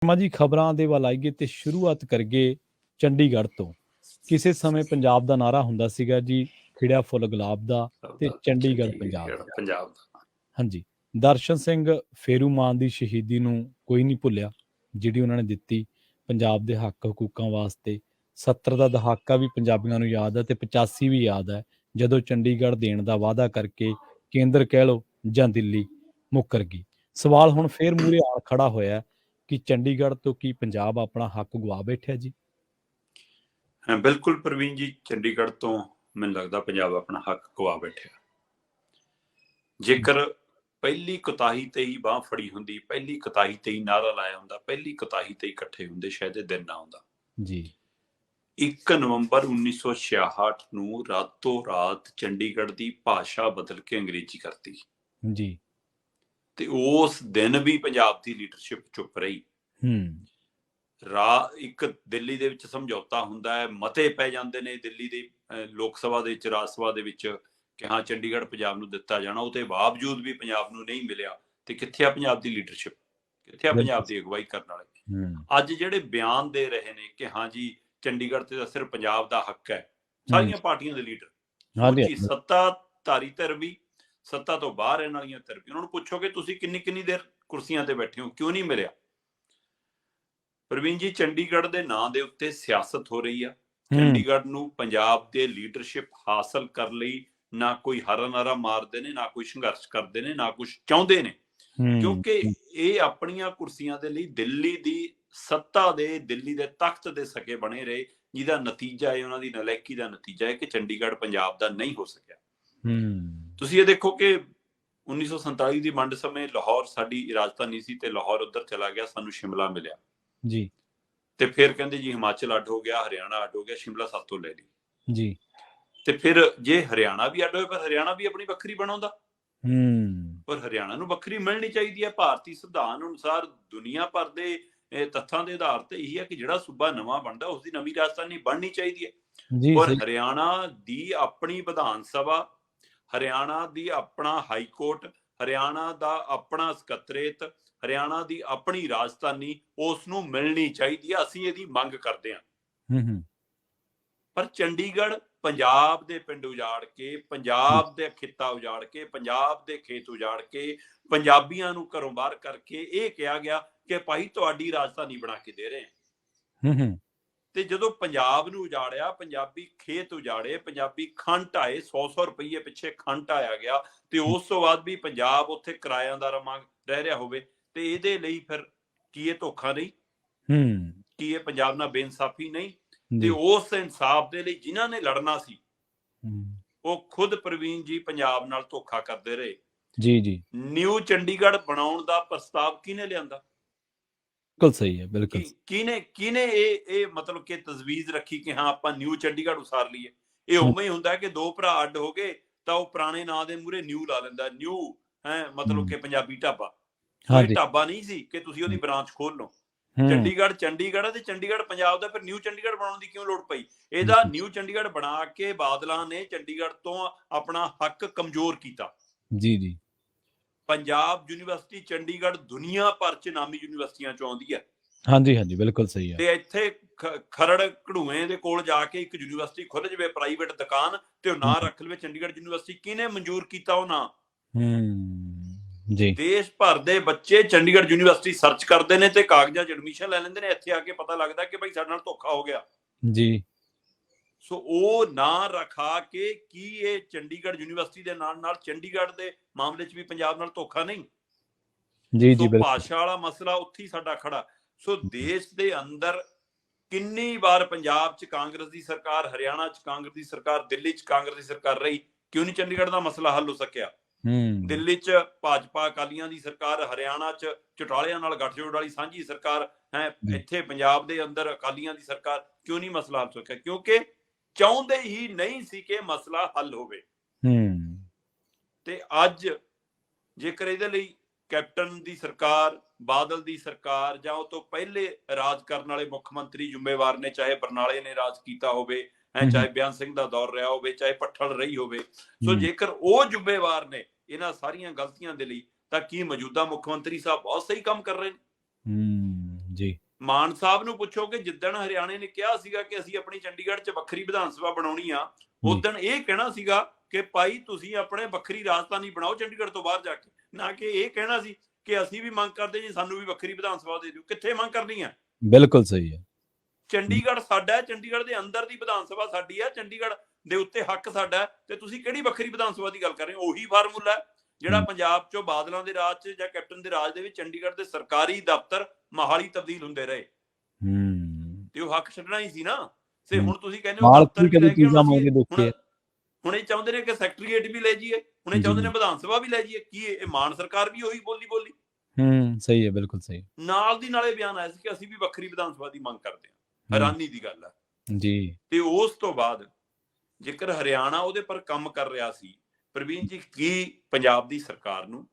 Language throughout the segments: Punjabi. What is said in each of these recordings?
ਸ਼ਰਮਾ ਜੀ, ਖਬਰਾਂ ਦੇ ਵੱਲ ਆਈਏ ਤੇ ਸ਼ੁਰੂਆਤ ਕਰੀਏ ਚੰਡੀਗੜ੍ਹ ਤੋਂ। ਕਿਸੇ ਸਮੇਂ ਪੰਜਾਬ ਦਾ ਨਾਰਾ ਹੁੰਦਾ ਸੀਗਾ ਜੀ, ਖਿੜਿਆ ਫੁੱਲ ਗੁਲਾਬ ਦਾ ਤੇ ਚੰਡੀਗੜ੍ਹ ਪੰਜਾਬ ਦਾ। ਪੰਜਾਬ ਦਾ ਹਾਂਜੀ, ਦਰਸ਼ਨ ਸਿੰਘ ਫੇਰੂਮਾਨ ਦੀ ਸ਼ਹੀਦੀ ਨੂੰ ਕੋਈ ਨਹੀਂ ਭੁੱਲਿਆ, ਜਿਹੜੀ ਉਹਨਾਂ ਨੇ ਦਿੱਤੀ ਪੰਜਾਬ ਦੇ ਹੱਕ ਹਕੂਕਾਂ ਵਾਸਤੇ। 70 ਦਾ ਦਹਾਕਾ ਵੀ ਪੰਜਾਬੀਆਂ ਨੂੰ ਯਾਦ ਹੈ ਤੇ 85 ਵੀ ਯਾਦ ਹੈ, ਜਦੋਂ ਚੰਡੀਗੜ੍ਹ ਦੇਣ ਦਾ ਵਾਅਦਾ ਕਰਕੇ ਕੇਂਦਰ ਕਹਿ ਲਓ ਜਾਂ ਦਿੱਲੀ ਮੁੱਕਰ ਗਈ। ਸਵਾਲ ਹੁਣ ਫੇਰ ਮੂਹਰੇ ਆ ਖੜਾ ਹੋਇਆ ਕਿ ਚੰਡੀਗੜ੍ਹ ਤੋਂ ਕੀ ਪੰਜਾਬ ਆਪਣਾ ਹੱਕ ਗਵਾ ਬੈਠਿਆ ਜੀ? ਬਿਲਕੁਲ ਪ੍ਰਵੀਨ ਜੀ, ਚੰਡੀਗੜ੍ਹ ਤੋਂ ਮੈਨੂੰ ਲੱਗਦਾ ਪੰਜਾਬ ਆਪਣਾ ਹੱਕ ਗਵਾ ਬੈਠਿਆ। ਜੇਕਰ ਪਹਿਲੀ ਕੁਤਾਹੀ ਤੇ ਹੀ ਬਾਂਹ ਫੜੀ ਹੁੰਦੀ, ਪਹਿਲੀ ਕੁਤਾਹੀ ਤੇ ਹੀ ਨਾਰਾ ਲਾਇਆ ਹੁੰਦਾ, ਪਹਿਲੀ ਕੁਤਾਹੀ ਤੇ ਹੀ ਇਕੱਠੇ ਹੁੰਦੇ, ਸ਼ਾਇਦ ਇਹ ਦਿਨ ਨਾ ਆਉਂਦਾ ਜੀ। 1 ਨਵੰਬਰ 1966 ਨੂੰ ਰਾਤੋਂ ਰਾਤ ਚੰਡੀਗੜ੍ਹ ਦੀ ਭਾਸ਼ਾ ਬਦਲ ਕੇ ਅੰਗਰੇਜ਼ੀ ਕਰਤੀ ਜੀ। ਤੇ ਉਸ ਦਿਨ ਵੀ ਪੰਜਾਬ ਦੀ ਲੀਡਰਸ਼ਿਪ ਚੁੱਪ ਰਹੀ। ਇੱਕ ਦਿੱਲੀ ਦੇ ਵਿੱਚ ਸਮਝੌਤਾ ਹੁੰਦਾ ਹੈ, ਮਤੇ ਪੈ ਜਾਂਦੇ ਨੇ ਦਿੱਲੀ ਦੇ ਲੋਕ ਸਭਾ ਦੇ ਵਿੱਚ, ਰਾਜ ਸਭਾ ਦੇ ਵਿੱਚ ਕਿ ਹਾਂ ਚੰਡੀਗੜ੍ਹ ਪੰਜਾਬ ਨੂੰ ਦਿੱਤਾ ਜਾਣਾ। ਉਹਦੇ ਬਾਵਜੂਦ ਵੀ ਪੰਜਾਬ ਨੂੰ ਨਹੀਂ ਮਿਲਿਆ। ਤੇ ਕਿੱਥੇ ਆ ਪੰਜਾਬ ਦੀ ਲੀਡਰਸ਼ਿਪ, ਕਿੱਥੇ ਆ ਪੰਜਾਬ ਦੀ ਅਗਵਾਈ ਕਰਨ ਵਾਲੇ? ਅੱਜ ਜਿਹੜੇ ਬਿਆਨ ਦੇ ਰਹੇ ਨੇ ਕਿ ਹਾਂ ਜੀ ਚੰਡੀਗੜ੍ਹ ਤੇ ਤਾਂ ਸਿਰਫ ਪੰਜਾਬ ਦਾ ਹੱਕ ਹੈ, ਸਾਰੀਆਂ ਪਾਰਟੀਆਂ ਦੇ ਲੀਡਰ, ਸੱਤਾਧਾਰੀ ਧਿਰ ਵੀ, ਸੱਤਾ ਤੋਂ ਬਾਹਰ ਰਹਿਣ ਵਾਲੀਆਂ ਧਿਰ ਵੀ, ਉਹਨਾਂ ਨੂੰ ਪੁੱਛੋਗੇ ਤੁਸੀਂ ਕਿੰਨੀ ਦੇਰ ਕੁਰਸੀਆਂ ਤੇ ਬੈਠੇ ਹੋ, ਕਿਉਂ ਨਹੀਂ ਮਿਲਿਆ? ਪ੍ਰਵੀਨ ਜੀ, ਚੰਡੀਗੜ੍ਹ ਦੇ ਨਾਂ ਦੇ ਉੱਤੇ ਸਿਆਸਤ ਹੋ ਰਹੀ ਆ। ਚੰਡੀਗੜ੍ਹ ਨੂੰ ਪੰਜਾਬ ਦੇ ਲੀਡਰਸ਼ਿਪ ਹਾਸਲ ਕਰਨ ਲਈ ਨਾ ਕੋਈ ਹਰਾ ਨਾਰਾ ਮਾਰਦੇ ਨੇ, ਨਾ ਕੋਈ ਸੰਘਰਸ਼ ਕਰਦੇ ਨੇ, ਨਾ ਕੁਝ ਚਾਹੁੰਦੇ ਨੇ, ਕਿਉਂਕਿ ਇਹ ਆਪਣੀਆਂ ਕੁਰਸੀਆਂ ਦੇ ਲਈ ਦਿੱਲੀ ਦੀ ਸੱਤਾ ਦੇ, ਦਿੱਲੀ ਦੇ ਤਖਤ ਦੇ ਸਕੇ ਬਣੇ ਰਹੇ, ਜਿਹਦਾ ਨਤੀਜਾ ਹੈ, ਉਹਨਾਂ ਦੀ ਨਲਾਇਕੀ ਦਾ ਨਤੀਜਾ ਹੈ ਕਿ ਚੰਡੀਗੜ੍ਹ ਪੰਜਾਬ ਦਾ ਨਹੀਂ ਹੋ ਸਕਿਆ। ਤੁਸੀਂ ਇਹ ਦੇਖੋ ਕਿ 1947 ਦੀ ਵੰਡ ਸਮੇਂ ਲਾਹੌਰ ਸਾਡੀ ਰਾਜਧਾਨੀ ਸੀ ਤੇ ਲਾਹੌਰ ਉੱਧਰ ਚਲਾ ਗਿਆ, ਸਾਨੂੰ ਸ਼ਿਮਲਾ ਮਿਲਿਆ ਜੀ। ਤੇ ਫਿਰ ਕਹਿੰਦੇ ਜੀ ਹਿਮਾਚਲ ਅੱਡ ਹੋ ਗਿਆ, ਹਰਿਆਣਾ ਅੱਡ ਹੋ ਗਿਆ, ਸ਼ਿਮਲਾ ਸਾਤੋਂ ਲੈ ਲਈ ਜੀ। ਤੇ ਫਿਰ ਜੇ ਹਰਿਆਣਾ ਵੀ ਅੱਡ ਹੋਏ, ਪਰ ਹਰਿਆਣਾ ਵੀ ਆਪਣੀ ਵੱਖਰੀ ਬਣਾਉਂਦਾ, ਪਰ ਹਰਿਆਣਾ ਨੂੰ ਵੱਖਰੀ ਮਿਲਣੀ ਚਾਹੀਦੀ ਹੈ। ਭਾਰਤੀ ਸੰਵਿਧਾਨ ਅਨੁਸਾਰ ਦੁਨੀਆ ਭਰ ਦੇ ਤੱਥਾਂ ਦੇ ਆਧਾਰ ਤੇ ਇਹੀ ਹੈ ਕਿ ਜਿਹੜਾ ਸੂਬਾ ਨਵਾਂ ਬਣਦਾ ਉਸ ਦੀ ਨਵੀਂ ਰਾਜਧਾਨੀ ਬਣਨੀ ਚਾਹੀਦੀ ਹੈ। ਔਰ ਹਰਿਆਣਾ ਦੀ ਆਪਣੀ ਵਿਧਾਨ ਸਭਾ, ਹਰਿਆਣਾ ਦੀ ਆਪਣਾ ਹਾਈ ਕੋਰਟ, ਹਰਿਆਣਾ ਦਾ ਆਪਣਾ ਸਕੱਤਰੇਤ, ਹਰਿਆਣਾ ਦੀ ਆਪਣੀ ਰਾਜਧਾਨੀ ਉਸ ਨੂੰ ਮਿਲਣੀ ਚਾਹੀਦੀ ਹੈ। ਅਸੀਂ ਇਹਦੀ ਮੰਗ ਕਰਦੇ ਹਾਂ। ਪਰ ਚੰਡੀਗੜ੍ਹ ਪੰਜਾਬ ਦੇ ਪਿੰਡ ਉਜਾੜ ਕੇ, ਪੰਜਾਬ ਦੇ ਖਿੱਤਾ ਉਜਾੜ ਕੇ, ਪੰਜਾਬ ਦੇ ਖੇਤ ਉਜਾੜ ਕੇ, ਪੰਜਾਬੀਆਂ ਨੂੰ ਘਰੋਂ ਬਾਹਰ ਕਰਕੇ ਇਹ ਕਿਹਾ ਗਿਆ ਕਿ ਭਾਈ ਤੁਹਾਡੀ ਰਾਜਧਾਨੀ ਬਣਾ ਕੇ ਦੇ ਰਹੇ ਹਾਂ। ਤੇ ਜਦੋਂ ਪੰਜਾਬ ਨੂੰ ਉਜਾੜਿਆ, ਪੰਜਾਬੀ ਖੇਤ ਉਜਾੜੇ, ਪੰਜਾਬੀ ਖੰਡ ਢਾਏ, 100 ਰੁਪਏ ਪਿੱਛੇ ਖੰਡ ਢਾਇਆ ਗਿਆ, ਤੇ ਉਸ ਤੋਂ ਬਾਅਦ ਵੀ ਪੰਜਾਬ ਉੱਥੇ ਕਿਰਾਏਦਾਰ ਵਾਂਗ ਰਹਿ ਰਿਹਾ ਹੋਵੇ, ਤੇ ਇਹਦੇ ਲਈ ਫਿਰ ਕੀ ਇਹ ਧੋਖਾ ਨਹੀਂ? ਕੀ ਇਹ ਪੰਜਾਬ ਨਾਲ ਬੇਇਨਸਾਫੀ ਨਹੀਂ? ਤੇ ਉਸ ਇਨਸਾਫ ਦੇ ਲਈ ਜਿਨ੍ਹਾਂ ਨੇ ਲੜਨਾ ਸੀ, ਉਹ ਖੁਦ ਪ੍ਰਵੀਨ ਜੀ ਪੰਜਾਬ ਨਾਲ ਧੋਖਾ ਕਰਦੇ ਰਹੇ। ਜੀ। ਨਿਊ ਚੰਡੀਗੜ੍ਹ ਬਣਾਉਣ ਦਾ ਪ੍ਰਸਤਾਵ ਕਿਹਨੇ ਲਿਆਂਦਾ? ਬਿਲਕੁਲ ਸਹੀ ਹੈ, ਬਿਲਕੁਲ। ਕਿਹਨੇ ਇਹ ਮਤਲਬ ਕਿ ਤਜਵੀਜ਼ ਰੱਖੀ ਕਿ ਹਾਂ ਆਪਾਂ ਨਿਊ ਚੰਡੀਗੜ੍ਹ ਉਸਾਰ ਲਈਏ? ਇਹ ਉਵੇਂ ਹੀ ਹੁੰਦਾ ਕਿ ਦੋ ਭਰਾ ਅੱਡ ਹੋ ਗਏ ਤਾਂ ਉਹ ਪੁਰਾਣੇ ਨਾਂ ਦੇ ਮੂਹਰੇ ਨਿਊ ਲਾ ਲੈਂਦਾ, ਨਿਊ ਮਤਲਬ ਕਿ ਪੰਜਾਬੀ ਢਾਬਾ। ਇਹ ਢਾਬਾ ਨਹੀਂ ਸੀ ਕਿ ਤੁਸੀਂ ਉਹਦੀ ਬ੍ਰਾਂਚ ਖੋਲ ਲਓ। ਚੰਡੀਗੜ੍ਹ ਹੈ ਤੇ ਚੰਡੀਗੜ੍ਹ ਪੰਜਾਬ ਦਾ, ਫਿਰ ਨਿਊ ਚੰਡੀਗੜ੍ਹ ਬਣਾਉਣ ਦੀ ਕਿਉਂ ਲੋੜ ਪਈ? ਇਹਦਾ ਨਿਊ ਚੰਡੀਗੜ੍ਹ ਬਣਾ ਕੇ ਬਾਦਲਾਂ ਨੇ ਚੰਡੀਗੜ੍ਹ ਤੋਂ ਆਪਣਾ ਹੱਕ ਕਮਜ਼ੋਰ ਕੀਤਾ। ਜੀ। ਪੰਜਾਬ ਯੂਨੀਵਰਸਿਟੀ ਚੰਡੀਗੜ੍ਹ ਦੁਨੀਆ ਭਰ ਚ ਨਾਮੀ ਯੂਨੀਵਰਸਿਟੀਆਂ ਚੋਂ ਆਉਂਦੀ ਹੈ। ਹਾਂਜੀ, ਬਿਲਕੁਲ ਸਹੀ ਹੈ। ਤੇ ਇੱਥੇ ਖਰੜ ਘੜੂਏ ਦੇ ਕੋਲ ਜਾ ਕੇ ਇੱਕ ਯੂਨੀਵਰਸਿਟੀ ਖੁੱਲ ਜਾਵੇ, ਪ੍ਰਾਈਵੇਟ ਦੁਕਾਨ, ਤੇ ਉਹ ਨਾਂ ਰੱਖ ਲਵੇ ਚੰਡੀਗੜ੍ਹ ਯੂਨੀਵਰਸਿਟੀ। ਕਿਹਨੇ ਮਨਜ਼ੂਰ ਕੀਤਾ ਉਹ ਨਾਂ? ਦੇਸ਼ ਭਰ ਦੇ ਬੱਚੇ ਚੰਡੀਗੜ੍ਹ ਯੂਨੀਵਰਸਿਟੀ ਸਰਚ ਕਰਦੇ ਨੇ ਤੇ ਕਾਗਜ਼ਾਂ 'ਚ ਐਡਮਿਸ਼ਨ ਲੈ ਲੈਂਦੇ ਨੇ। ਇੱਥੇ ਆ ਕੇ ਪਤਾ ਲੱਗਦਾ ਕਿ ਭਾਈ ਸਾਡੇ ਨਾਲ ਧੋਖਾ ਹੋ ਗਿਆ। ਜੀ। ਸੋ ਉਹ ਨਾਂ ਰਖਾ ਕੇ ਕੀ ਇਹ ਚੰਡੀਗੜ੍ਹ ਯੂਨੀਵਰਸਿਟੀ ਦੇ ਨਾਲ ਚੰਡੀਗੜ੍ਹ ਦੇ ਮਾਮਲੇ 'ਚ ਵੀ ਪੰਜਾਬ ਨਾਲ ਧੋਖਾ ਨਹੀਂ? ਜੀ। ਭਾਸ਼ਾ ਵਾਲਾ ਮਸਲਾ ਉੱਥੇ ਹੀ ਸਾਡਾ ਖੜਾ। ਸੋ ਦੇਸ਼ ਦੇ ਅੰਦਰ ਕਿੰਨੀ ਵਾਰ ਪੰਜਾਬ 'ਚ ਕਾਂਗਰਸ ਦੀ ਸਰਕਾਰ, ਹਰਿਆਣਾ 'ਚ ਕਾਂਗਰਸ ਦੀ ਸਰਕਾਰ, ਦਿੱਲੀ 'ਚ ਕਾਂਗਰਸ ਦੀ ਸਰਕਾਰ ਰਹੀ, ਕਿਉਂ ਨਹੀਂ ਚੰਡੀਗੜ੍ਹ ਦਾ ਮਸਲਾ ਹੱਲ ਹੋ ਸਕਿਆ? ਦਿੱਲੀ 'ਚ ਭਾਜਪਾ ਅਕਾਲੀਆਂ ਦੀ ਸਰਕਾਰ, ਹਰਿਆਣਾ 'ਚ ਚੌਟਾਲਿਆਂ ਨਾਲ ਗੱਠਜੋੜ ਵਾਲੀ ਸਾਂਝੀ ਸਰਕਾਰ ਹੈ, ਇੱਥੇ ਪੰਜਾਬ ਦੇ ਅੰਦਰ ਅਕਾਲੀਆਂ ਦੀ ਸਰਕਾਰ, ਕਿਉਂ ਨਹੀਂ ਮਸਲਾ ਹੱਲ ਸਕਿਆ? ਕਿਉਂਕਿ ਚਾਹੁੰਦੇ ਹੀ ਨਹੀਂ ਸੀ ਕਿ ਮਸਲਾ ਹੱਲ ਹੋਵੇ। ਤੇ ਅੱਜ ਜੇਕਰ ਇਹਦੇ ਲਈ ਕੈਪਟਨ ਦੀ ਸਰਕਾਰ, ਬਾਦਲ ਦੀ ਸਰਕਾਰ, ਜਾਂ ਉਹ ਤੋਂ ਪਹਿਲੇ ਰਾਜ ਕਰਨ ਵਾਲੇ ਮੁੱਖ ਮੰਤਰੀ ਜ਼ਿੰਮੇਵਾਰ ਨੇ, ਚਾਹੇ ਬਰਨਾਲੇ ਨੇ ਰਾਜ ਕੀਤਾ ਹੋਵੇ, ਚਾਹੇ ਬਿਆਨ ਸਿੰਘ ਦਾ ਦੌਰ ਰਿਹਾ ਹੋਵੇ, ਚਾਹੇ ਭੱਠਲ ਰਹੀ ਹੋਵੇ, ਸੋ ਜੇਕਰ ਉਹ ਜ਼ਿੰਮੇਵਾਰ ਨੇ ਇਹਨਾਂ ਸਾਰੀਆਂ ਗਲਤੀਆਂ ਦੇ ਲਈ, ਤਾਂ ਕੀ ਮੌਜੂਦਾ ਮੁੱਖ ਮੰਤਰੀ ਸਾਹਿਬ ਬਹੁਤ ਸਹੀ ਕੰਮ ਕਰ ਰਹੇ ਨੇ? ਜੀ ਮਾਨ ਸਾਹਿਬ ਨੂੰ ਪੁੱਛੋ ਕਿ ਜਿੱਦਣ ਹਰਿਆਣੇ ਨੇ ਕਿਹਾ ਸੀਗਾ ਕਿ ਅਸੀਂ ਆਪਣੀ ਚੰਡੀਗੜ੍ਹ 'ਚ ਵੱਖਰੀ ਵਿਧਾਨ ਸਭਾ ਬਣਾਉਣੀ ਆ, ਉਦਣ ਇਹ ਕਹਿਣਾ ਸੀਗਾ ਕਿ ਭਾਈ ਤੁਸੀਂ ਆਪਣੇ ਵੱਖਰੀ ਰਾਜਧਾਨੀ ਬਣਾਓ ਚੰਡੀਗੜ੍ਹ ਤੋਂ ਬਾਹਰ ਜਾ ਕੇ, ਨਾ ਕਿ ਇਹ ਕਹਿਣਾ ਸੀ ਕਿ ਅਸੀਂ ਵੀ ਮੰਗ ਕਰਦੇ ਜੀ ਸਾਨੂੰ ਵੀ ਵੱਖਰੀ ਵਿਧਾਨ ਸਭਾ ਦੇ ਦਿਓ। ਕਿੱਥੇ ਮੰਗ ਕਰਨੀ ਹੈ? ਬਿਲਕੁਲ ਸਹੀ ਹੈ। ਚੰਡੀਗੜ੍ਹ ਸਾਡਾ ਹੈ, ਚੰਡੀਗੜ੍ਹ ਦੇ ਅੰਦਰ ਦੀ ਵਿਧਾਨ ਸਭਾ ਸਾਡੀ ਹੈ, ਚੰਡੀਗੜ੍ਹ ਦੇ ਉੱਤੇ ਹੱਕ ਸਾਡਾ ਹੈ, ਤੇ ਤੁਸੀਂ ਕਿਹੜੀ ਵੱਖਰੀ ਵਿਧਾਨ ਸਭਾ ਦੀ ਗੱਲ ਕਰ ਰਹੇ ਹੋ? ਉਹੀ ਫਾਰਮੂਲਾ ਹੈ ਜਿਹੜਾ ਪੰਜਾਬ 'ਚੋਂ ਬਾਦਲਾਂ ਦੇ ਰਾਜ 'ਚ ਜਾਂ ਕੈਪਟਨ ਦੇ ਰਾਜ ਦੇ ਵਿੱਚ ਚੰਡੀਗੜ੍ਹ ਦੇ ਸਰਕਾਰੀ ਦਫ਼ਤਰ ਮੋਹਾਲੀ ਤਬਦੀਲ ਹੁੰਦੇ ਰਹੇ, ਤੇ ਉਹ ਹੱਕ ਛੱਡਣਾ ਹੀ ਸੀ ਨਾ। ਤੇ ਹੁਣ ਤੁਸੀਂ ਕਹਿੰਦੇ ਹੋ ਦਫ਼ਤਰ ਵੀ ਲੈ ਕੇ, ਹੁਣ ਇਹ ਚਾਹੁੰਦੇ ਨੇ ਕਿ ਸੈਕਟਰੀਏਟ ਵੀ ਲੈ ਜਾਈਏ, ਹੁਣ ਇਹ ਚਾਹੁੰਦੇ ਨੇ ਵਿਧਾਨ ਸਭਾ ਵੀ ਲੈ ਜਾਈਏ। ਕੀ ਇਹ ਮਾਨ ਸਰਕਾਰ ਵੀ ਉਹੀ ਬੋਲੀ ਸਹੀ ਹੈ, ਬਿਲਕੁਲ ਸਹੀ। ਨਾਲ ਦੀ ਨਾਲੇ ਬਿਆਨ ਆਇਆ ਸੀ ਕਿ ਅਸੀਂ ਵੀ ਵੱਖਰੀ ਵਿਧਾਨ ਸਭਾ ਦੀ ਮੰਗ ਕਰਦੇ ਹਾਂ। ਹੈਰਾਨੀ ਦੀ ਗੱਲ ਹੈ ਜੀ। ਤੇ ਉਸ ਤੋਂ ਬਾਅਦ ਜੇਕਰ ਹਰਿਆਣਾ ਉਹਦੇ ਪਰ ਕੰਮ ਕਰ ਰਿਹਾ ਸੀ, ਪ੍ਰਵੀਨ ਜੀ, ਕੀ ਪੰਜਾਬ ਦੀ ਸਰਕਾਰ ਨੂੰ,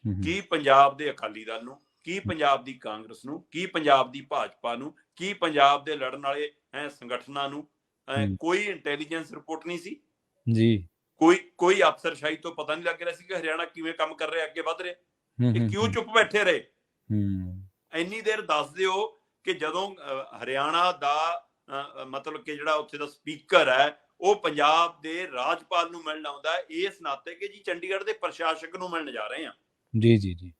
ਕੀ ਪੰਜਾਬ ਦੇ ਅਕਾਲੀ ਦਲ ਨੂੰ, ਕੀ ਪੰਜਾਬ ਦੀ ਕਾਂਗਰਸ ਨੂੰ, ਕੀ ਪੰਜਾਬ ਦੀ ਭਾਜਪਾ ਨੂੰ, ਕੀ ਪੰਜਾਬ ਦੇ ਲੜਨ ਵਾਲੇ ਸੰਗਠਨਾਂ ਨੂੰ ਕੋਈ ਇੰਟੈਲੀਜੈਂਸ ਰਿਪੋਰਟ ਨਹੀਂ ਸੀ ਜੀ? ਕੋਈ ਅਫਸਰਸ਼ਾਹੀ ਤੋਂ ਪਤਾ ਨਹੀਂ ਲੱਗ ਰਿਹਾ ਸੀ ਕਿ ਹਰਿਆਣਾ ਕਿਵੇਂ ਕੰਮ ਕਰ ਰਿਹਾ, ਅੱਗੇ ਵੱਧ ਰਿਹਾ? ਇਹ ਕਿਉਂ ਚੁੱਪ ਬੈਠੇ ਰਹੇ? ਇੰਨੀ ਦੇਰ ਦੱਸ ਦਿਓ ਕਿ ਜਦੋਂ ਹਰਿਆਣਾ ਦਾ ਮਤਲਬ ਕਿ ਜਿਹੜਾ ਉੱਥੇ ਦਾ ਸਪੀਕਰ ਹੈ ਉਹ ਪੰਜਾਬ ਦੇ ਰਾਜਪਾਲ ਨੂੰ ਮਿਲਣ ਆਉਂਦਾ ਇਸ ਨਾਤੇ ਕਿ ਜੀ ਚੰਡੀਗੜ੍ਹ ਦੇ ਪ੍ਰਸ਼ਾਸਕ ਨੂੰ ਮਿਲਣ ਜਾ ਰਹੇ ਆ ਜੀ ਜੀ ਜੀ,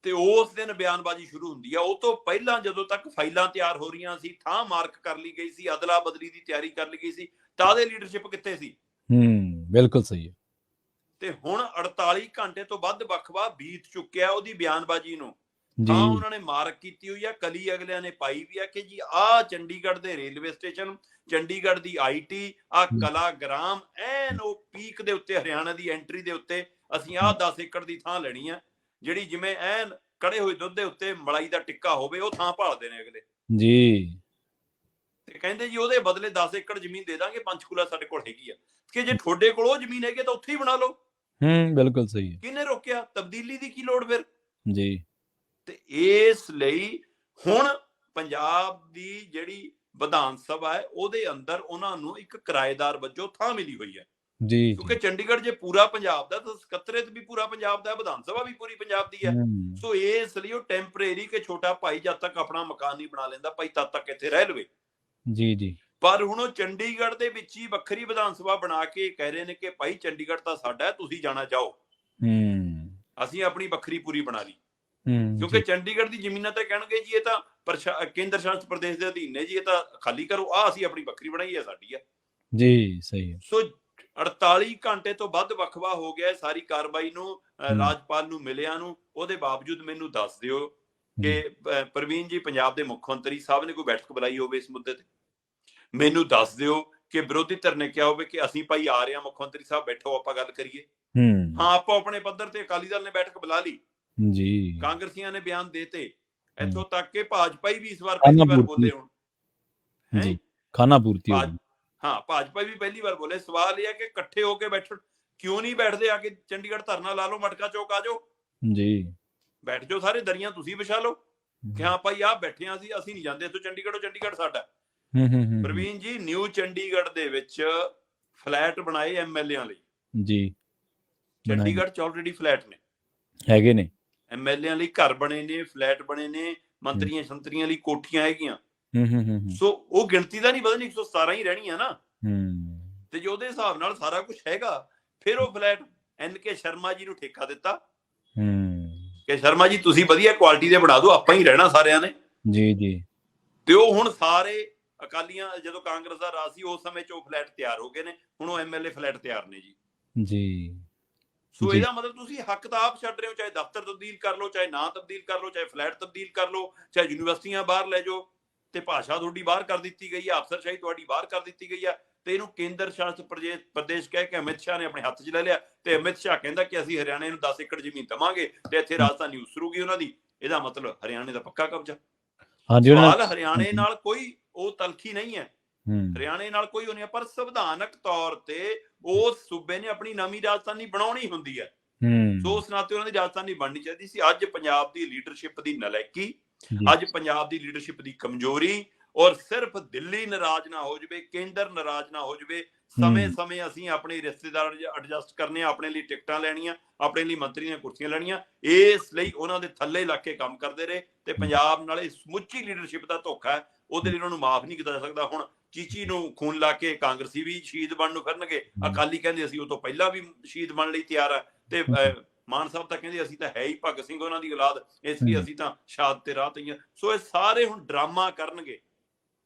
ਤੇ ਉਸ ਦਿਨ ਬਿਆਨਬਾਜ਼ੀ ਸ਼ੁਰੂ ਹੁੰਦੀ ਆ। ਉਹ ਤੋਂ ਪਹਿਲਾਂ ਜਦੋਂ ਤੱਕ ਫਾਈਲਾਂ ਤਿਆਰ ਹੋ ਰਹੀਆਂ ਸੀ, ਥਾਂ ਮਾਰਕ ਕਰ ਲਈ ਗਈ ਸੀ, ਅਦਲਾ ਬਦਲੀ ਦੀ ਤਿਆਰੀ ਕਰ ਲਈ ਗਈ ਸੀ, ਤਾਂ ਉਹਦੇ ਲੀਡਰਸ਼ਿਪ ਕਿੱਥੇ ਸੀ? ਬਿਲਕੁਲ ਸਹੀ ਹੈ। ਤੇ ਹੁਣ 48 ਘੰਟੇ ਤੋਂ ਵੱਧ ਵਕਫਾ ਬੀਤ ਚੁੱਕਿਆ ਉਹਦੀ ਬਿਆਨਬਾਜ਼ੀ ਨੂੰ। ਤਾਂ ਉਹਨਾਂ ਨੇ ਮਾਰਕ ਕੀਤੀ ਹੋਈ ਆ, ਕਲੀ ਅਗਲਿਆਂ ਨੇ ਪਾਈ ਵੀ ਆ ਕਿ ਜੀ ਆਹ ਚੰਡੀਗੜ੍ਹ ਦੇ railway station, Chandigarh the IT, ਆਹ ਕਲਾਗ੍ਰਾਮ, ਐਨ ਉਹ ਪੀਕ ਦੇ ਉੱਤੇ ਹਰਿਆਣਾ ਦੀ ਐਂਟਰੀ ਦੇ ਉੱਤੇ ਅਸੀਂ ਆਹ 10 ਏਕੜ ਦੀ ਥਾਂ ਲੈਣੀ ਆ, ਜਿਹੜੀ ਜਿਵੇਂ ਐਨ ਕੜੇ ਹੋਏ ਦੁੱਧ ਦੇ ਉੱਤੇ ਮਲਾਈ ਦਾ ਟਿੱਕਾ ਹੋਵੇ, ਉਹ ਥਾਂ ਭਾਲਦੇ ਨੇ ਅਗਲੇ ਜੀ। ਤੇ ਕਹਿੰਦੇ ਜੀ ਉਹਦੇ ਬਦਲੇ 10 ਏਕੜ ਜ਼ਮੀਨ ਦੇ ਦਾਂਗੇ, ਪੰਚਕੂਲਾ ਸਾਡੇ ਕੋਲ ਹੈਗੀ ਆ, ਕਿ ਜੇ ਤੁਹਾਡੇ ਕੋਲ ਉਹ ਜ਼ਮੀਨ ਹੈਗੀ ਤਾਂ ਉੱਥੇ ਹੀ ਬਣਾ ਲਓ। ਬਿਲਕੁਲ ਸਹੀ ਹੈ। ਕਿਹਨੇ ਰੋਕਿਆ? ਤਬਦੀਲੀ ਦੀ ਕੀ ਲੋੜ ਫਿਰ ਜੀ। ਤੇ ਇਸ ਲਈ ਹੁਣ ਪੰਜਾਬ ਦੀ ਜਿਹੜੀ ਵਿਧਾਨ ਸਭਾ ਹੈ ਉਹਦੇ ਅੰਦਰ ਉਹਨਾਂ ਨੂੰ ਇੱਕ ਕਿਰਾਏਦਾਰ ਵਜੋਂ ਥਾਂ ਮਿਲੀ ਹੋਈ ਹੈ ਜੀ, ਕਿਉਂਕਿ ਚੰਡੀਗੜ੍ਹ ਜੇ ਪੂਰਾ ਪੰਜਾਬ ਦਾ ਤਾਂ ਸਕੱਤਰੇਤ ਵੀ ਪੂਰਾ ਪੰਜਾਬ ਦਾ, ਵਿਧਾਨ ਸਭਾ ਵੀ ਪੂਰੀ ਪੰਜਾਬ ਦੀ ਹੈ। ਸੋ ਇਸ ਲਈ ਉਹ ਟੈਂਪਰੇਰੀ ਕਿ ਛੋਟਾ ਭਾਈ ਜਦ ਤੱਕ ਆਪਣਾ ਮਕਾਨ ਨਹੀਂ ਬਣਾ ਲੈਂਦਾ ਭਾਈ ਤਦ ਤੱਕ ਇੱਥੇ ਰਹਿ ਲਵੇ ਜੀ ਜੀ। ਪਰ ਹੁਣ ਉਹ ਚੰਡੀਗੜ੍ਹ ਦੇ ਵਿੱਚ ਹੀ ਵੱਖਰੀ ਵਿਧਾਨ ਸਭਾ ਬਣਾ ਕੇ ਕਹਿ ਰਹੇ ਨੇ ਕਿ ਭਾਈ ਚੰਡੀਗੜ੍ਹ ਤਾਂ ਸਾਡਾ ਹੈ, ਤੁਸੀਂ ਜਾਣਾ ਚਾਹੋ, ਅਸੀਂ ਆਪਣੀ ਵੱਖਰੀ ਪੂਰੀ ਬਣਾ ਲਈ। ਕਿਉਂਕਿ ਚੰਡੀਗੜ੍ਹ ਦੀ ਜ਼ਮੀਨਾਂ ਤੇ ਕਹਿਣਗੇ ਜੀ ਇਹ ਤਾਂ ਕੇਂਦਰ ਸ਼ਾਸਿਤ ਪ੍ਰਦੇਸ਼ ਦੇ ਅਧੀਨ ਨੇ ਜੀ, ਇਹ ਤਾਂ ਖਾਲੀ ਕਰੋ, ਆਹ ਅਸੀਂ ਆਪਣੀ ਵੱਖਰੀ ਬਣਾਈ ਹੈ, ਸਾਡੀ ਹੈ ਜੀ। ਸਹੀ ਹੈ। ਸੋ 48 ਘੰਟੇ ਤੋਂ ਵੱਧ ਵਕਫਾ ਹੋ ਗਿਆ ਸਾਰੀ ਕਾਰਵਾਈ ਨੂੰ, ਰਾਜਪਾਲ ਨੂੰ ਮਿਲਿਆ ਨੂੰ। ਉਹਦੇ ਬਾਵਜੂਦ ਮੈਨੂੰ ਦੱਸ ਦਿਓ ਕਿ ਪ੍ਰਵੀਨ ਜੀ, ਪੰਜਾਬ ਦੇ ਮੁੱਖ ਮੰਤਰੀ ਸਾਹਿਬ ਨੇ ਕੋਈ ਬੈਠਕ ਬੁਲਾਈ ਹੋਵੇ ਇਸ ਮੁੱਦੇ ਤੇ? ਮੈਨੂੰ ਦੱਸ ਦਿਓ ਕਿ ਵਿਰੋਧੀ ਧਿਰ ਨੇ ਕਿਹਾ ਹੋਵੇ ਕਿ ਅਸੀਂ ਭਾਈ ਆ ਰਹੇ ਹਾਂ, ਮੁੱਖ ਮੰਤਰੀ ਸਾਹਿਬ ਬੈਠੋ ਆਪਾਂ ਗੱਲ ਕਰੀਏ। ਹਾਂ, ਆਪਾਂ ਆਪਣੇ ਪੱਧਰ ਤੇ ਅਕਾਲੀ ਦਲ ਨੇ ਬੈਠਕ ਬੁਲਾ ਲਈ ਜੀ, ਕਾਂਗਰਸੀਆਂ ਨੇ ਬਿਆਨ ਦੇਤੇ, ਇੱਥੋਂ ਤੱਕ ਕਿ ਭਾਜਪਾ ਵੀ ਇਸ ਵਾਰ ਪਹਿਲੀ ਵਾਰ ਬੋਲੇ ਹੁਣ ਜੀ, ਖਾਨਾ ਪੂਰਤੀ। ਹਾਂ, ਭਾਜਪਾ ਵੀ ਪਹਿਲੀ ਵਾਰ ਬੋਲੇ। ਸਵਾਲ ਇਹ ਹੈ ਕਿ ਇਕੱਠੇ ਹੋ ਕੇ ਬੈਠਣ, ਕਿਉਂ ਨਹੀਂ ਬੈਠਦੇ? ਆ ਕੇ ਚੰਡੀਗੜ੍ਹ ਧਰਨਾ ਲਾ ਲਓ, ਮਟਕਾ ਚੌਕ ਆ ਜਾਓ ਜੀ, ਬੈਠ ਜਾਓ ਸਾਰੇ, ਦਰੀਆਂ ਤੁਸੀਂ ਵਿਛਾ ਲਓ ਕਿ ਹਾਂ ਭਾਈ ਆਹ ਬੈਠੇ ਆ, ਅਸੀਂ ਨਹੀਂ ਜਾਂਦੇ ਇੱਥੋਂ ਚੰਡੀਗੜ੍ਹੋਂ, ਚੰਡੀਗੜ੍ਹ ਸਾਡਾ। ਪ੍ਰਵੀਨ ਜੀ, ਨਿਊ ਚੰਡੀਗੜ੍ਹ ਦੇ ਵਿੱਚ ਫਲੈਟ ਬਣਾਏ MLA ਲਈ ਜੀ, ਚੰਡੀਗੜ੍ਹ ਚ ਆਲਰੇਡੀ ਫਲੈਟ ਨੇ, ਹੈਗੇ ਨੇ, MLA ਲਈ ਘਰ ਬਣੇ ਨੇ, ਫਲੈਟ ਬਣੇ ਨੇ, ਮੰਤਰੀਆਂ ਸੰਤਰੀਆਂ ਲਈ ਕੋਠੀਆਂ ਹੈਗੀਆਂ। ਸੋ ਉਹ ਗਿਣਤੀ ਦਾ ਨਹੀਂ ਵਧਣੀ, 117 ਹੀ ਰਹਿਣੀਆਂ ਨਾ। ਤੇ ਜੇ ਉਹਦੇ ਹਿਸਾਬ ਨਾਲ ਸਾਰਾ ਕੁਝ ਹੈਗਾ, ਫਿਰ ਉਹ ਫਲੈਟ NK ਸ਼ਰਮਾ ਜੀ ਨੂੰ ਠੇਕਾ ਦਿੱਤਾ ਕਿ ਸ਼ਰਮਾ ਜੀ ਤੁਸੀਂ ਵਧੀਆ ਕੁਆਲਿਟੀ ਦੇ ਬਣਾ ਦਿਓ, ਆਪਾਂ ਹੀ ਰਹਿਣਾ ਸਾਰਿਆਂ ਨੇ ਜੀ ਜੀ। ਤੇ ਉਹ ਹੁਣ ਸਾਰੇ ਅਕਾਲੀਆਂ, ਜਦੋਂ ਕਾਂਗਰਸ ਦਾ ਰਾਜ ਸੀ ਉਸ ਸਮੇਂ ਚ ਉਹ ਫਲੈਟ ਤਿਆਰ ਹੋ ਗਏ ਨੇ, ਹੁਣ ਉਹ MLA ਫਲੈਟ ਤਿਆਰ ਨੇ ਜੀ ਜੀ। ਸੋ ਇਹਦਾ ਮਤਲਬ ਤੁਸੀਂ ਹੱਕ ਤਾਂ ਆਪ ਛੱਡ ਰਹੇ ਹੋ, ਚਾਹੇ ਦਫ਼ਤਰ ਤਬਦੀਲ ਕਰ ਲਓ, ਚਾਹੇ ਨਾਂ ਤਬਦੀਲ ਕਰ ਲਓ, ਚਾਹੇ ਫਲੈਟ ਤਬਦੀਲ ਕਰ ਲਓ, ਚਾਹੇ ਯੂਨੀਵਰਸਿਟੀਆਂ ਬਾਹਰ ਲੈ ਜਾਓ, ਤੇ ਭਾਸ਼ਾ ਤੁਹਾਡੀ ਬਾਹਰ ਕਰ ਦਿੱਤੀ ਗਈ ਹੈ, ਅਫਸਰਸ਼ਾਹੀ ਤੁਹਾਡੀ ਬਾਹਰ ਕਰ ਦਿੱਤੀ ਗਈ ਹੈ, ਤੇ ਇਹਨੂੰ ਕੇਂਦਰ ਸ਼ਾਸਿਤ ਪ੍ਰਦੇਸ਼ ਕਹਿ ਕੇ ਅਮਿਤ ਸ਼ਾਹ ਨੇ ਆਪਣੇ ਹੱਥ 'ਚ ਲੈ ਲਿਆ। ਤੇ ਅਮਿਤ ਸ਼ਾਹ ਕਹਿੰਦਾ ਕਿ ਅਸੀਂ ਹਰਿਆਣੇ ਨੂੰ 10 ਏਕੜ ਜ਼ਮੀਨ ਦੇਵਾਂਗੇ ਤੇ ਇੱਥੇ ਰਾਜਧਾਨੀ ਉਸਰੂਗੀ ਉਹਨਾਂ ਦੀ। ਇਹਦਾ ਮਤਲਬ ਹਰਿਆਣੇ ਦਾ ਪੱਕਾ ਕਬਜ਼ਾ। ਸਵਾਲ ਹਰਿਆਣੇ ਨਾਲ ਕੋਈ ਉਹ ਤਲਖੀ ਨਹੀਂ ਹੈ, ਹਰਿਆਣੇ ਨਾਲ ਕੋਈ ਉਹ ਨਹੀਂ, ਪਰ ਸੰਵਿਧਾਨਕ ਤੌਰ ਤੇ ਉਸ ਸੂਬੇ ਨੇ ਆਪਣੀ ਨਵੀਂ ਰਾਜਧਾਨੀ ਬਣਾਉਣੀ ਹੁੰਦੀ ਹੈ। ਸੋ ਉਸ ਨਾਤੇ ਉਹਨਾਂ ਦੀ ਰਾਜਧਾਨੀ ਬਣਨੀ ਚਾਹੀਦੀ ਸੀ। ਅੱਜ ਪੰਜਾਬ ਦੀ ਲੀਡਰਸ਼ਿਪ ਦੀ ਨਲਾਇਕੀ, ਅੱਜ ਪੰਜਾਬ ਦੀ ਲੀਡਰਸ਼ਿਪ ਦੀ ਕਮਜ਼ੋਰੀ, ਔਰ ਸਿਰਫ ਦਿੱਲੀ ਨਾਰਾਜ਼ ਨਾ ਹੋ ਜਾਵੇ, ਕੇਂਦਰ ਨਾਰਾਜ਼ ਨਾ ਹੋ ਜਾਵੇ, ਸਮੇਂ ਅਸੀਂ ਆਪਣੇ ਰਿਸ਼ਤੇਦਾਰ ਐਡਜਸਟ ਕਰਨੇ ਆ, ਆਪਣੇ ਲਈ ਟਿਕਟਾਂ ਲੈਣੀਆਂ, ਆਪਣੇ ਲਈ ਮੰਤਰੀ ਦੀਆਂ ਕੁਰਸੀਆਂ ਲੈਣੀਆਂ। ਇਸ ਲਈ ਉਹਨਾਂ ਦੇ ਥੱਲੇ ਲੱਗ ਕੇ ਕੰਮ ਕਰਦੇ ਰਹੇ ਤੇ ਪੰਜਾਬ ਨਾਲੇ ਸਮੁੱਚੀ ਲੀਡਰਸ਼ਿਪ ਦਾ ਧੋਖਾ ਹੈ, ਉਹਦੇ ਲਈ ਉਹਨਾਂ ਨੂੰ ਮਾਫ ਨਹੀਂ ਕੀਤਾ ਜਾ ਸਕਦਾ। ਹੁਣ ਚੀਚੀ ਨੂੰ ਖੂਨ ਲਾ ਕੇ ਕਾਂਗਰਸੀ ਵੀ ਸ਼ਹੀਦ ਬਣਨ ਨੂੰ ਫਿਰਨਗੇ, ਅਕਾਲੀ ਕਹਿੰਦੇ ਅਸੀਂ ਉਹ ਤੋਂ ਪਹਿਲਾਂ ਵੀ ਸ਼ਹੀਦ ਬਣਨ ਲਈ ਤਿਆਰ ਆ, ਤੇ ਮਾਨ ਸਾਹਿਬ ਤਾਂ ਕਹਿੰਦੇ ਅਸੀਂ ਤਾਂ ਹੈ ਹੀ ਭਗਤ ਸਿੰਘ ਉਹਨਾਂ ਦੀ ਔਲਾਦ, ਇਸ ਲਈ ਅਸੀਂ ਤਾਂ ਸ਼ਹਾਦਤ ਤੇ ਰਾਹ ਤੇ ਹਾਂ। ਸੋ ਇਹ ਸਾਰੇ ਹੁਣ ਡਰਾਮਾ ਕਰਨਗੇ।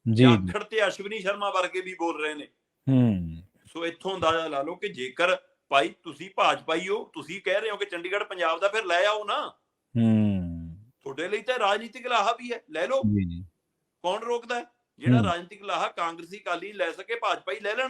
ਜਾਖੜ ਤੇ ਅਸ਼ਵਨੀ ਸ਼ਰਮਾ ਵਰਗੇ ਵੀ ਬੋਲ ਰਹੇ ਨੇ। ਸੋ ਇੱਥੋਂ ਅੰਦਾਜ਼ਾ ਲਾ ਲਓ ਕਿ ਜੇਕਰ ਭਾਈ ਤੁਸੀਂ ਭਾਜਪਾਈ ਹੋ, ਤੁਸੀਂ ਕਹਿ ਰਹੇ ਹੋ ਕਿ ਚੰਡੀਗੜ੍ਹ ਪੰਜਾਬ ਦਾ, ਫਿਰ ਲੈ ਆਓ ਨਾ। ਤੁਹਾਡੇ ਲਈ ਤਾਂ ਰਾਜਨੀਤਿਕ ਲਾਹਾ ਵੀ ਹੈ, ਲੈ ਲਓ, ਕੌਣ ਰੋਕਦਾ? ਜਿਹੜਾ ਰਾਜਨੀਤਿਕ ਲਾਹਾ ਕਾਂਗਰਸੀ ਅਕਾਲੀ ਲੈ ਸਕੇ, ਭਾਜਪਾਈ ਲੈ ਲੈਣ,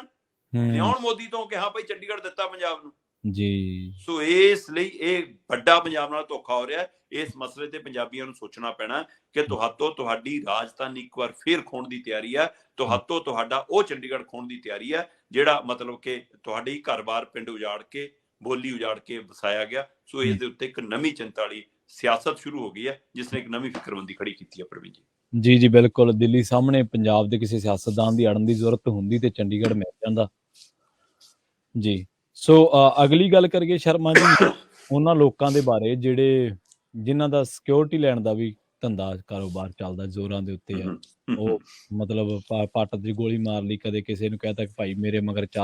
ਲਿਆਉਣ ਮੋਦੀ ਤੋਂ ਕਿ ਹਾਂ ਭਾਈ ਚੰਡੀਗੜ੍ਹ ਦਿੱਤਾ ਪੰਜਾਬ ਨੂੰ ਜੀ। ਸੋ ਇਸ ਲਈ ਇਹ ਵੱਡਾ ਪੰਜਾਬ ਨਾਲ ਧੋਖਾ ਹੋ ਰਿਹਾ। ਇਸ ਮਸਲੇ ਤੇ ਪੰਜਾਬੀਆਂ ਨੂੰ ਸੋਚਣਾ ਪੈਣਾ ਕਿ ਤੁਹਾਤੋਂ ਤੁਹਾਡੀ ਰਾਜਧਾਨੀ ਇੱਕ ਵਾਰ ਫੇਰ ਖੋਣ ਦੀ ਤਿਆਰੀ ਹੈ, ਤੁਹਾਤੋਂ ਤੁਹਾਡਾ ਉਹ ਚੰਡੀਗੜ੍ਹ ਖੋਣ ਦੀ ਤਿਆਰੀ ਹੈ ਜਿਹੜਾ ਮਤਲਬ ਕਿ ਤੁਹਾਡੀ ਘਰ-ਬਾਰ ਪਿੰਡ ਉਜਾੜ ਕੇ, ਬੋਲੀ ਉਜਾੜ ਕੇ ਵਸਾਇਆ ਗਿਆ। ਸੋ ਇਸ ਦੇ ਉੱਤੇ ਇੱਕ ਨਵੀਂ ਚਿੰਤਾ ਵਾਲੀ ਸਿਆਸਤ ਸ਼ੁਰੂ ਹੋ ਗਈ ਹੈ, ਜਿਸ ਨੇ ਇੱਕ ਨਵੀਂ ਫਿਕਰਬੰਦੀ ਖੜੀ ਕੀਤੀ ਹੈ। ਪ੍ਰਵੀਨ ਜੀ ਜੀ ਬਿਲਕੁਲ। ਦਿੱਲੀ ਸਾਹਮਣੇ ਪੰਜਾਬ ਦੇ ਕਿਸੇ ਸਿਆਸਤਦਾਨ ਦੀ ਅੜਨ ਦੀ ਜ਼ਰੂਰਤ ਹੁੰਦੀ ਤੇ ਚੰਡੀਗੜ੍ਹ ਮਿਲ ਜਾਂਦਾ ਜੀ। ਸੋ ਅਗਲੀ ਗੱਲ ਕਰੀਏ ਸ਼ਰਮਾ ਜੀ ਉਹਨਾਂ ਲੋਕਾਂ ਦੇ ਬਾਰੇ ਜਿਨ੍ਹਾਂ ਦਾ ਸਿਕਿਉਰਿਟੀ ਲੈਣ ਦਾ ਵੀ ਧੰਦਾ ਕਾਰੋਬਾਰ ਚੱਲਦਾ ਜ਼ੋਰਾਂ ਦੇ ਉੱਤੇ ਆ। ਉਹ ਮਤਲਬ ਪੱਟ ਦੀ ਗੋਲੀ ਮਾਰ ਲਈ, ਕਦੇ ਕਿਸੇ ਨੂੰ ਕਹਿਤਾ ਕਿ ਭਾਈ ਮੇਰੇ ਮਗਰ